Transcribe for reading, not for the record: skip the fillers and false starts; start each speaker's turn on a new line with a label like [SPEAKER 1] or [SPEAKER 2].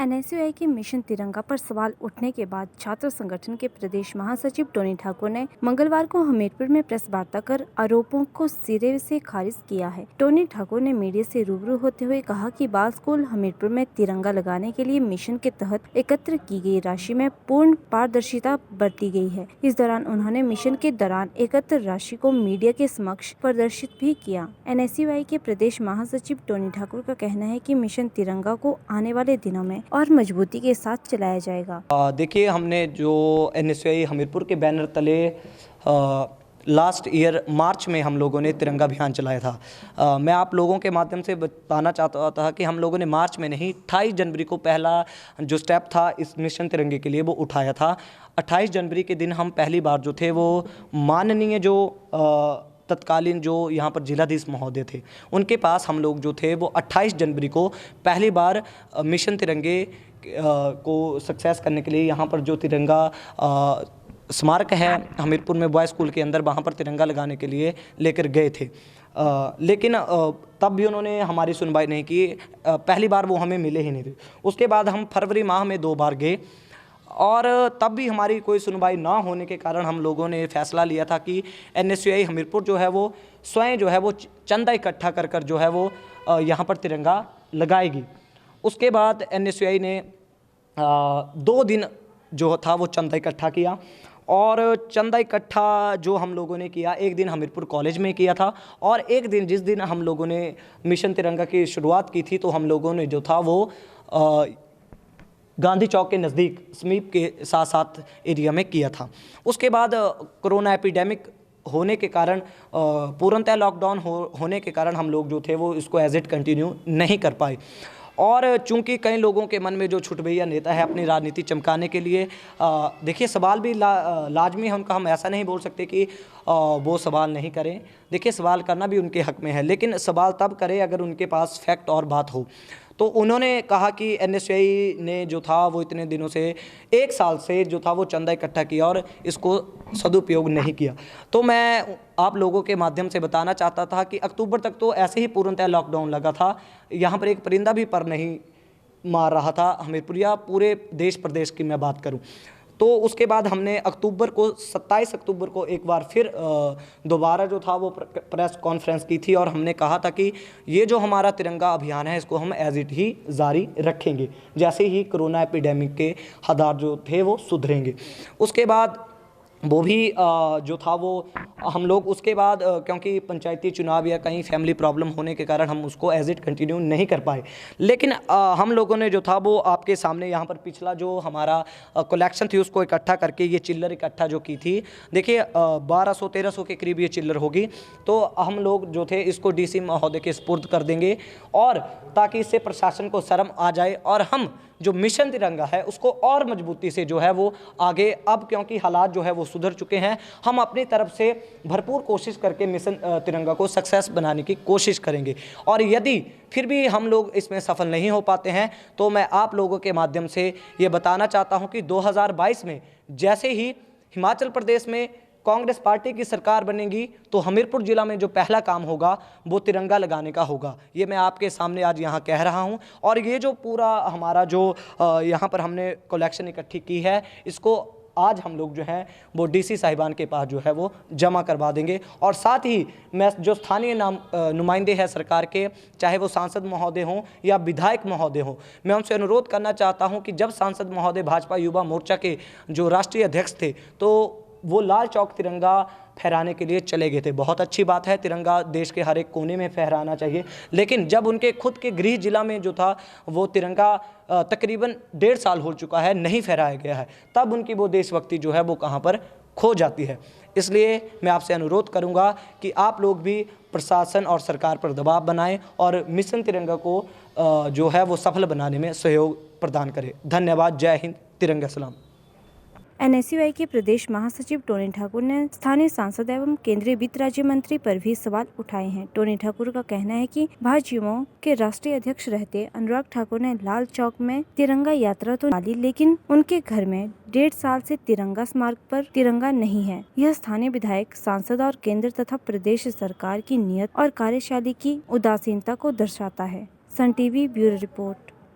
[SPEAKER 1] NSUI के mission तिरंगा पर सवाल उठने के बाद छात्र संगठन के प्रदेश महासचिव टोनी ठाकुर ने मंगलवार को हमीरपुर में प्रेस वार्ता कर आरोपों को सिरे से खारिज किया है। टोनी ठाकुर ने मीडिया से रूबरू होते हुए कहा कि बाल स्कूल हमीरपुर में तिरंगा लगाने के लिए मिशन के तहत एकत्र की गई राशि में पूर्ण पारदर्शिता बरती गई है। इस दौरान उन्होंने मिशन के दौरान एकत्र राशि को मीडिया के समक्ष प्रदर्शित भी किया। एनएसयूआई के प्रदेश महासचिव टोनी ठाकुर का कहना है कि मिशन तिरंगा को आने वाले दिनों में और मजबूती के साथ चलाया जाएगा।
[SPEAKER 2] देखिए, हमने जो एनएसयूआई हमीरपुर के बैनर तले लास्ट ईयर मार्च में हम लोगों ने तिरंगा अभियान चलाया था। मैं आप लोगों के माध्यम से बताना चाहता था कि हम लोगों ने मार्च में नहीं, 28 जनवरी को पहला जो स्टेप था इस मिशन तिरंगे के लिए वो उठाया था। 28 जनवरी के दिन हम पहली बार जो थे वो माननीय जो तत्कालीन जो यहाँ पर जिलाधीश महोदय थे उनके पास हम लोग जो थे वो 28 जनवरी को पहली बार मिशन तिरंगे को सक्सेस करने के लिए यहाँ पर जो तिरंगा स्मारक है हमीरपुर में बॉय स्कूल के अंदर, वहाँ पर तिरंगा लगाने के लिए लेकर गए थे। लेकिन तब भी उन्होंने हमारी सुनवाई नहीं की। पहली बार वो हमें मिले ही नहीं थे। उसके बाद हम फरवरी माह में 2 बार गए और तब भी हमारी कोई सुनवाई ना होने के कारण हम लोगों ने फैसला लिया था कि एनएसयूआई हमीरपुर जो है वो स्वयं जो है वो चंदा इकट्ठा कर कर जो है वो यहाँ पर तिरंगा लगाएगी। उसके बाद एनएसयूआई ने 2 दिन जो था वो चंदा इकट्ठा किया और चंदा इकट्ठा जो हम लोगों ने किया, एक दिन हमीरपुर कॉलेज में किया था और एक दिन जिस दिन हम लोगों ने मिशन तिरंगा की शुरुआत की थी तो हम लोगों ने जो था वो गांधी चौक के नज़दीक समीप के साथ साथ एरिया में किया था। उसके बाद कोरोना एपिडेमिक होने के कारण पूर्णतः लॉकडाउन होने के कारण हम लोग जो थे वो इसको एज इट कंटिन्यू नहीं कर पाए। और चूंकि कई लोगों के मन में जो छुटभैया नेता है अपनी राजनीति चमकाने के लिए, देखिए सवाल भी लाजमी है उनका, हम ऐसा नहीं बोल सकते कि वो सवाल नहीं करें। देखिए सवाल करना भी उनके हक में है, लेकिन सवाल तब करें अगर उनके पास फैक्ट और बात हो। तो उन्होंने कहा कि एनएसयूआई ने जो था वो इतने दिनों से 1 साल से जो था वो चंदा इकट्ठा किया और इसको सदुपयोग नहीं किया। तो मैं आप लोगों के माध्यम से बताना चाहता था कि अक्टूबर तक तो ऐसे ही पूर्णतः लॉकडाउन लगा था। यहाँ पर एक परिंदा भी पर नहीं मार रहा था हमीरपुर या पूरे देश प्रदेश की मैं बात करूँ तो। उसके बाद हमने अक्टूबर को 27 अक्टूबर को एक बार फिर दोबारा जो था वो प्रेस कॉन्फ्रेंस की थी और हमने कहा था कि ये जो हमारा तिरंगा अभियान है इसको हम एज इट ही जारी रखेंगे जैसे ही कोरोना एपिडेमिक के हालात जो थे वो सुधरेंगे। उसके बाद वो भी जो था वो हम लोग उसके बाद क्योंकि पंचायती चुनाव या कहीं फैमिली प्रॉब्लम होने के कारण हम उसको एज इट कंटिन्यू नहीं कर पाए। लेकिन हम लोगों ने जो था वो आपके सामने यहाँ पर पिछला जो हमारा कलेक्शन थी उसको इकट्ठा करके ये चिल्लर इकट्ठा जो की थी, देखिए 1200-1300 के करीब ये चिल्लर होगी। तो हम लोग जो थे इसको डीसी महोदय के सुपुर्द कर देंगे और ताकि इससे प्रशासन को शर्म आ जाए और हम जो मिशन तिरंगा है उसको और मजबूती से जो है वो आगे, अब क्योंकि हालात जो है वो सुधर चुके हैं, हम अपनी तरफ से भरपूर कोशिश करके मिशन तिरंगा को सक्सेस बनाने की कोशिश करेंगे। और यदि फिर भी हम लोग इसमें सफल नहीं हो पाते हैं तो मैं आप लोगों के माध्यम से ये बताना चाहता हूँ कि 2022 में जैसे ही हिमाचल प्रदेश में कांग्रेस पार्टी की सरकार बनेगी तो हमीरपुर जिला में जो पहला काम होगा वो तिरंगा लगाने का होगा। ये मैं आपके सामने आज यहाँ कह रहा हूँ। और ये जो पूरा हमारा जो यहाँ पर हमने कलेक्शन इकट्ठी की है इसको आज हम लोग जो हैं वो डीसी साहिबान के पास जो है वो जमा करवा देंगे। और साथ ही मैं जो स्थानीय नुमाइंदे हैं सरकार के, चाहे वो सांसद महोदय हों या विधायक महोदय हों, मैं उनसे अनुरोध करना चाहता हूं कि जब सांसद महोदय भाजपा युवा मोर्चा के जो राष्ट्रीय अध्यक्ष थे तो वो लाल चौक तिरंगा फहराने के लिए चले गए थे। बहुत अच्छी बात है, तिरंगा देश के हर एक कोने में फहराना चाहिए। लेकिन जब उनके खुद के गृह जिला में जो था वो तिरंगा तकरीबन 1.5 साल हो चुका है नहीं फहराया गया है, तब उनकी वो देशभक्ति जो है वो कहाँ पर खो जाती है। इसलिए मैं आपसे अनुरोध करूंगा कि आप लोग भी प्रशासन और सरकार पर दबाव बनाएं और मिशन तिरंगा को जो है वो सफल बनाने में सहयोग प्रदान करें। धन्यवाद। जय हिंद। तिरंगा सलाम।
[SPEAKER 1] एनएसयूआई के प्रदेश महासचिव टोनी ठाकुर ने स्थानीय सांसद एवं केंद्रीय वित्त राज्य मंत्री पर भी सवाल उठाए हैं। टोनी ठाकुर का कहना है कि भाजयुमो के राष्ट्रीय अध्यक्ष रहते अनुराग ठाकुर ने लाल चौक में तिरंगा यात्रा तो निकाली, लेकिन उनके घर में 1.5 साल से तिरंगा स्मारक पर तिरंगा नहीं है। यह स्थानीय विधायक, सांसद और केंद्र तथा प्रदेश सरकार की नीयत और कार्यशैली की उदासीनता को दर्शाता है। Sun TV bureau report.